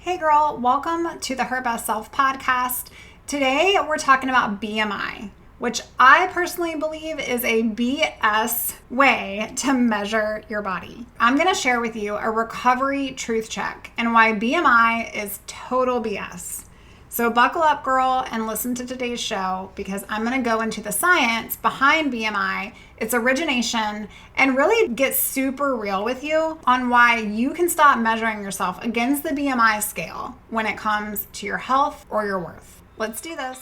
Hey girl, welcome to the Her Best Self podcast. Today we're talking about BMI, which I personally believe is a BS way to measure your body. I'm going to share with you a recovery truth check and why BMI is total BS. So buckle up, girl, and listen to today's show because I'm going to go into the science behind BMI, its origination, and really get super real with you on why you can stop measuring yourself against the BMI scale when it comes to your health or your worth. Let's do this.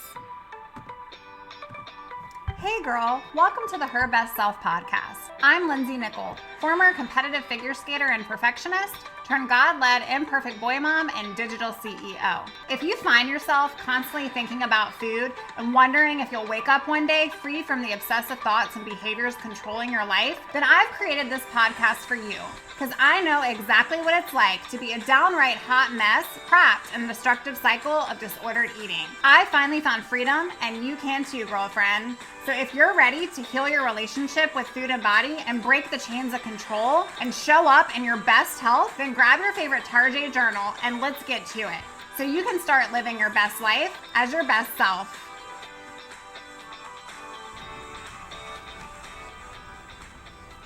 Hey girl, welcome to the Her Best Self podcast. I'm Lindsay Nickel, former competitive figure skater and perfectionist, turned God-led imperfect boy mom and digital CEO. If you find yourself constantly thinking about food and wondering if you'll wake up one day free from the obsessive thoughts and behaviors controlling your life, then I've created this podcast for you because I know exactly what it's like to be a downright hot mess trapped in a destructive cycle of disordered eating. I finally found freedom and you can too, girlfriend. So if you're ready to heal your relationship with food and body and break the chains of control and show up in your best health, then grab your favorite Tarjay journal and let's get to it so you can start living your best life as your best self.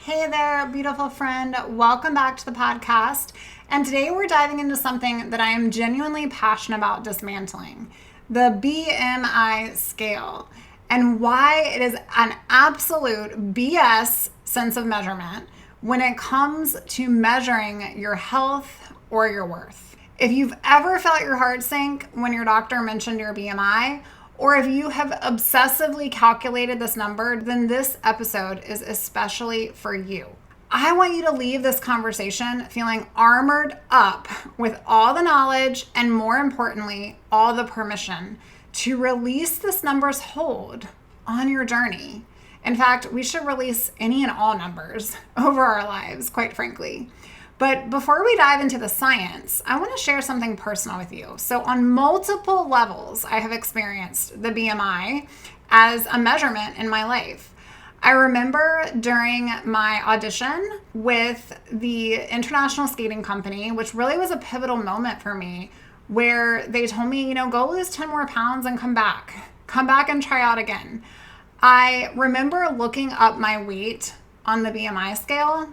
Hey there, beautiful friend. Welcome back to the podcast. And today we're diving into something that I am genuinely passionate about dismantling, the BMI scale, and why it is an absolute BS sense of measurement when it comes to measuring your health or your worth. If you've ever felt your heart sink when your doctor mentioned your BMI, or if you have obsessively calculated this number, then this episode is especially for you. I want you to leave this conversation feeling armored up with all the knowledge and, more importantly, all the permission to release this number's hold on your journey. In fact, we should release any and all numbers over our lives, quite frankly. But before we dive into the science, I want to share something personal with you. So on multiple levels, I have experienced the BMI as a measurement in my life. I remember during my audition with the International Skating Company, which really was a pivotal moment for me, where they told me, go lose 10 more pounds and come back and try out again. I remember looking up my weight on the BMI scale,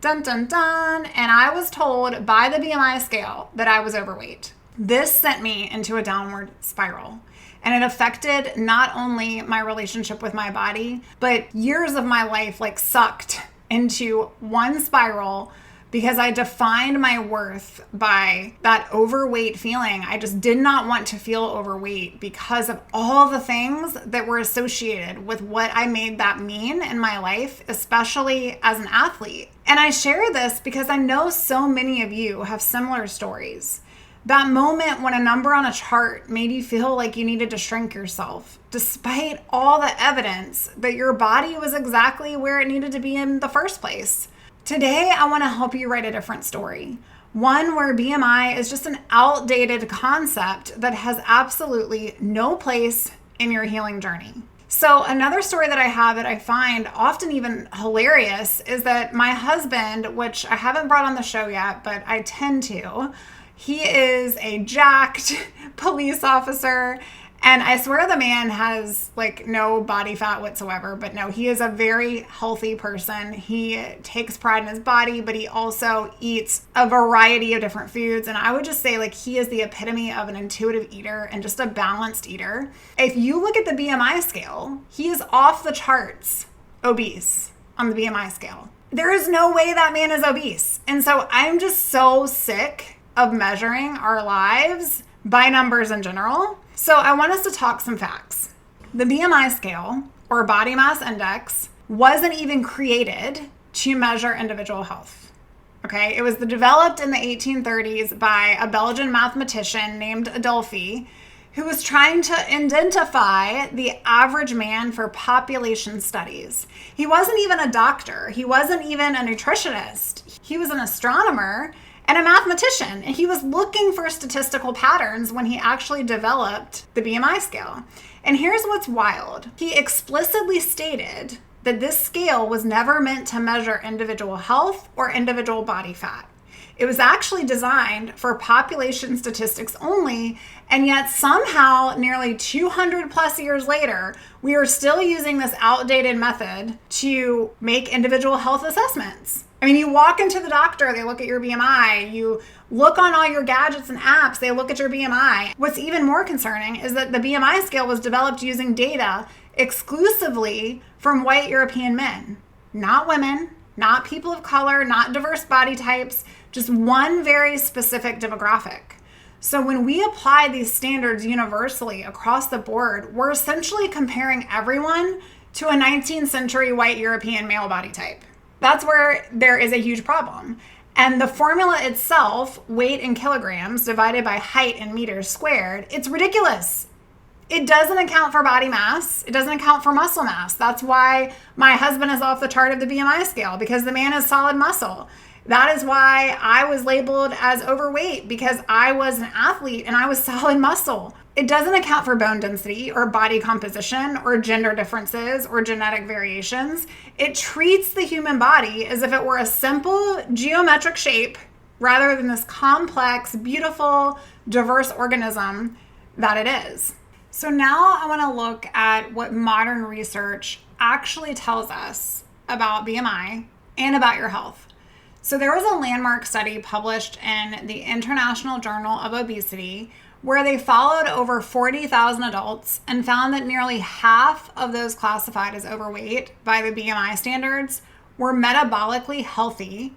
dun, dun, dun, and I was told by the BMI scale that I was overweight. This sent me into a downward spiral, and it affected not only my relationship with my body, but years of my life sucked into one spiral because I defined my worth by that overweight feeling. I just did not want to feel overweight because of all the things that were associated with what I made that mean in my life, especially as an athlete. And I share this because I know so many of you have similar stories. That moment when a number on a chart made you feel like you needed to shrink yourself, despite all the evidence that your body was exactly where it needed to be in the first place. Today, I want to help you write a different story. One where BMI is just an outdated concept that has absolutely no place in your healing journey. So another story that I have that I find often even hilarious is that my husband, which I haven't brought on the show yet, but I tend to, he is a jacked police officer. And I swear the man has no body fat whatsoever, but no, he is a very healthy person. He takes pride in his body, but he also eats a variety of different foods. And I would just say he is the epitome of an intuitive eater and just a balanced eater. If you look at the BMI scale, he is off the charts obese on the BMI scale. There is no way that man is obese. And so I'm just so sick of measuring our lives by numbers in general. So I want us to talk some facts. The BMI scale, or body mass index, wasn't even created to measure individual health. Okay, it was developed in the 1830s by a Belgian mathematician named Adolphe, who was trying to identify the average man for population studies. He wasn't even a doctor. He wasn't even a nutritionist. He was an astronomer and a mathematician, and he was looking for statistical patterns when he actually developed the BMI scale. And here's what's wild. He explicitly stated that this scale was never meant to measure individual health or individual body fat. It was actually designed for population statistics only, and yet somehow nearly 200 plus years later, we are still using this outdated method to make individual health assessments. I mean, you walk into the doctor, they look at your BMI. You look on all your gadgets and apps, they look at your BMI. What's even more concerning is that the BMI scale was developed using data exclusively from white European men, not women, not people of color, not diverse body types, just one very specific demographic. So when we apply these standards universally across the board, we're essentially comparing everyone to a 19th century white European male body type. That's where there is a huge problem. And the formula itself, weight in kilograms divided by height in meters squared, it's ridiculous. It doesn't account for body mass. It doesn't account for muscle mass. That's why my husband is off the chart of the BMI scale, because the man is solid muscle. That is why I was labeled as overweight, because I was an athlete and I was solid muscle. It doesn't account for bone density or body composition or gender differences or genetic variations. It treats the human body as if it were a simple geometric shape rather than this complex, beautiful, diverse organism that it is. So now I want to look at what modern research actually tells us about BMI and about your health. So there was a landmark study published in the International Journal of Obesity where they followed over 40,000 adults and found that nearly half of those classified as overweight by the BMI standards were metabolically healthy,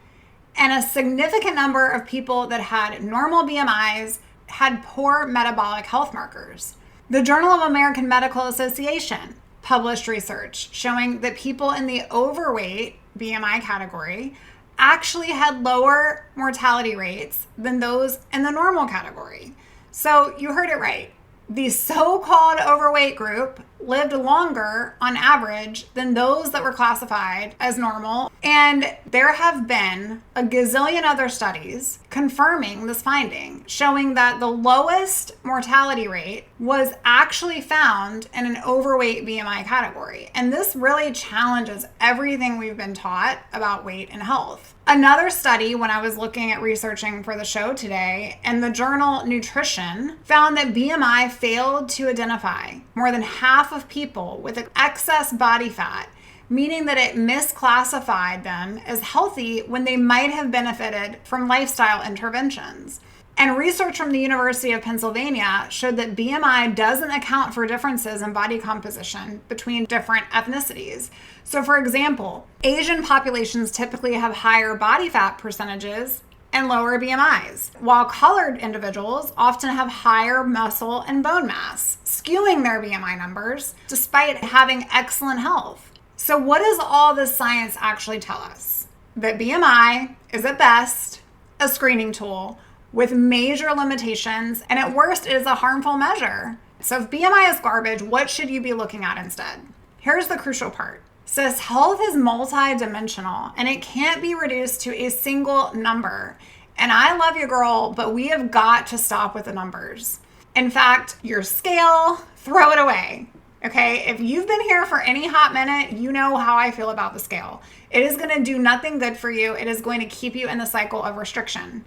and a significant number of people that had normal BMIs had poor metabolic health markers. The Journal of American Medical Association published research showing that people in the overweight BMI category actually had lower mortality rates than those in the normal category. So you heard it right. The so-called overweight group lived longer on average than those that were classified as normal. And there have been a gazillion other studies confirming this finding, showing that the lowest mortality rate was actually found in an overweight BMI category. And this really challenges everything we've been taught about weight and health. Another study, when I was looking at researching for the show today, in the journal Nutrition, found that BMI failed to identify more than half of people with excess body fat, meaning that it misclassified them as healthy when they might have benefited from lifestyle interventions. And research from the University of Pennsylvania showed that BMI doesn't account for differences in body composition between different ethnicities. So for example, Asian populations typically have higher body fat percentages and lower BMIs, while colored individuals often have higher muscle and bone mass, skewing their BMI numbers despite having excellent health. So what does all this science actually tell us? That BMI is at best a screening tool with major limitations, and at worst it is a harmful measure. So if BMI is garbage, what should you be looking at instead? Here's the crucial part. Says health is multi-dimensional and it can't be reduced to a single number. And I love you, girl, but we have got to stop with the numbers. In fact, your scale, throw it away. Okay, if you've been here for any hot minute, you know how I feel about the scale. It is going to do nothing good for you. It is going to keep you in the cycle of restriction.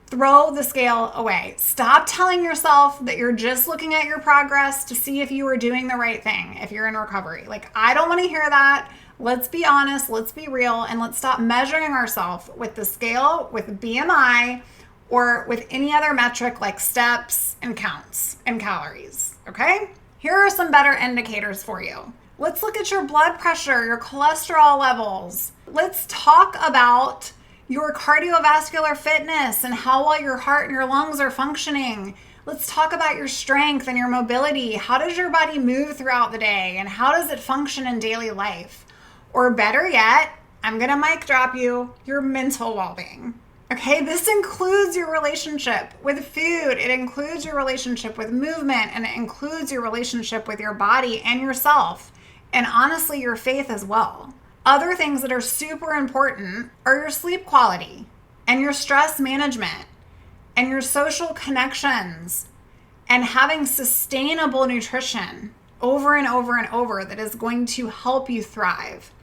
Throw the scale away. Stop telling yourself that you're just looking at your progress to see if you are doing the right thing, if you're in recovery. Like, I don't want to hear that. Let's be honest, let's be real, and let's stop measuring ourselves with the scale, with BMI, or with any other metric like steps and counts and calories, okay? Here are some better indicators for you. Let's look at your blood pressure, your cholesterol levels. Let's talk about your cardiovascular fitness and how well your heart and your lungs are functioning. Let's talk about your strength and your mobility. How does your body move throughout the day and how does it function in daily life? Or better yet, I'm gonna mic drop you, your mental well-being. Okay, this includes your relationship with food, it includes your relationship with movement, and it includes your relationship with your body and yourself, and honestly, your faith as well. Other things that are super important are your sleep quality and your stress management and your social connections and having sustainable nutrition over and over and over that is going to help you thrive.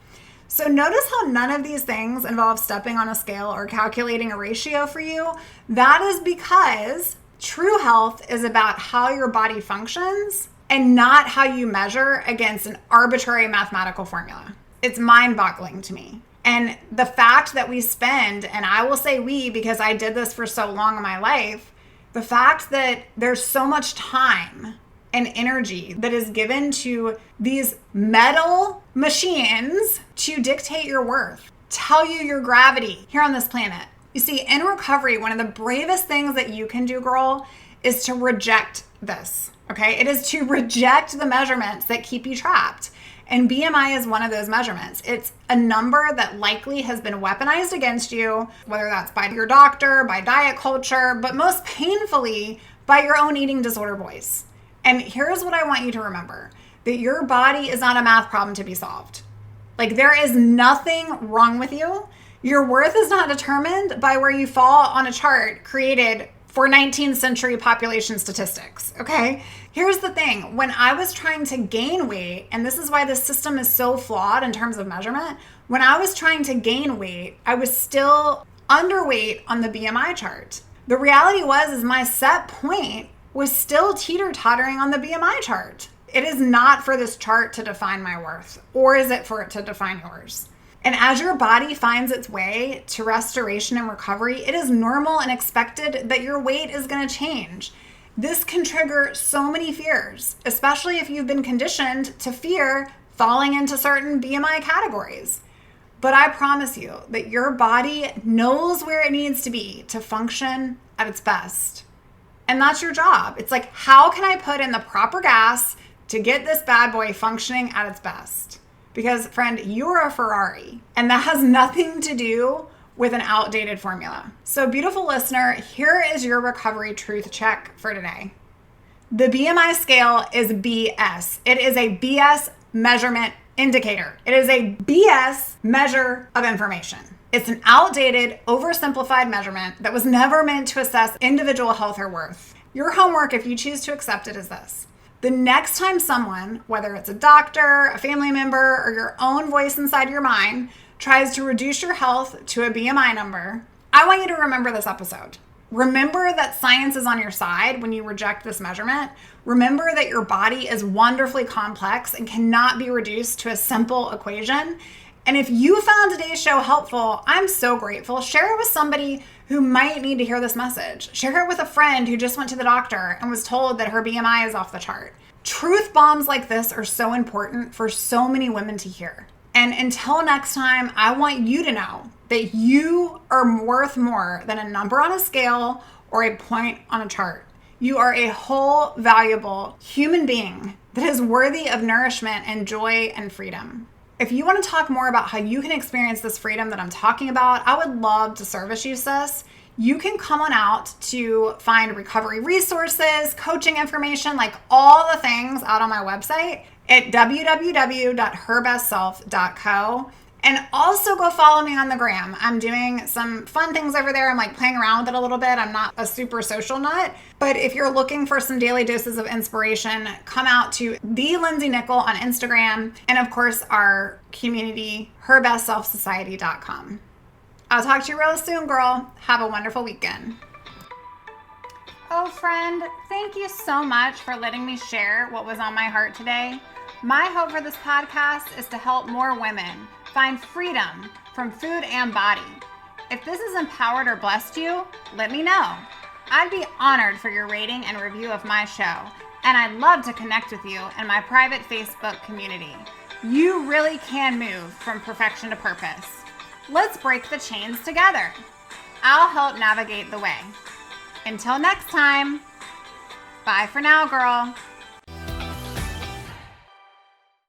So notice how none of these things involve stepping on a scale or calculating a ratio for you. That is because true health is about how your body functions and not how you measure against an arbitrary mathematical formula. It's mind-boggling to me. And the fact that we spend, and I will say we because I did this for so long in my life, the fact that there's so much time and energy that is given to these metal machines to dictate your worth, tell you your gravity here on this planet. You see, in recovery, one of the bravest things that you can do, girl, is to reject this, okay? It is to reject the measurements that keep you trapped. And BMI is one of those measurements. It's a number that likely has been weaponized against you, whether that's by your doctor, by diet culture, but most painfully by your own eating disorder voice. And here's what I want you to remember, that your body is not a math problem to be solved. Like, there is nothing wrong with you. Your worth is not determined by where you fall on a chart created for 19th century population statistics, okay? Here's the thing. When I was trying to gain weight, and this is why this system is so flawed in terms of measurement, when I was trying to gain weight, I was still underweight on the BMI chart. The reality is my set point was still teeter-tottering on the BMI chart. It is not for this chart to define my worth, or is it for it to define yours? And as your body finds its way to restoration and recovery, it is normal and expected that your weight is going to change. This can trigger so many fears, especially if you've been conditioned to fear falling into certain BMI categories. But I promise you that your body knows where it needs to be to function at its best. And that's your job. It's like, how can I put in the proper gas to get this bad boy functioning at its best? Because, friend, you're a Ferrari, and that has nothing to do with an outdated formula. So, beautiful listener, here is your recovery truth check for today. The BMI scale is BS. It is a BS measurement indicator. It is a BS measure of information. It's an outdated, oversimplified measurement that was never meant to assess individual health or worth. Your homework, if you choose to accept it, is this. The next time someone, whether it's a doctor, a family member, or your own voice inside your mind, tries to reduce your health to a BMI number, I want you to remember this episode. Remember that science is on your side when you reject this measurement. Remember that your body is wonderfully complex and cannot be reduced to a simple equation. And if you found today's show helpful, I'm so grateful. Share it with somebody who might need to hear this message. Share it with a friend who just went to the doctor and was told that her BMI is off the chart. Truth bombs like this are so important for so many women to hear. And until next time, I want you to know that you are worth more than a number on a scale or a point on a chart. You are a whole, valuable human being that is worthy of nourishment and joy and freedom. If you want to talk more about how you can experience this freedom that I'm talking about, I would love to service you, sis. You can come on out to find recovery resources, coaching information, like all the things out on my website at www.herbestself.co. And also go follow me on the gram. I'm doing some fun things over there. I'm like playing around with it a little bit. I'm not a super social nut, but if you're looking for some daily doses of inspiration, come out to the Lindsay Nickel on Instagram. And of course, our community, herbestselfsociety.com. I'll talk to you real soon, girl. Have a wonderful weekend. Oh, friend, thank you so much for letting me share what was on my heart today. My hope for this podcast is to help more women find freedom from food and body. If this has empowered or blessed you, let me know. I'd be honored for your rating and review of my show, and I'd love to connect with you in my private Facebook community. You really can move from perfection to purpose. Let's break the chains together. I'll help navigate the way. Until next time, bye for now, girl.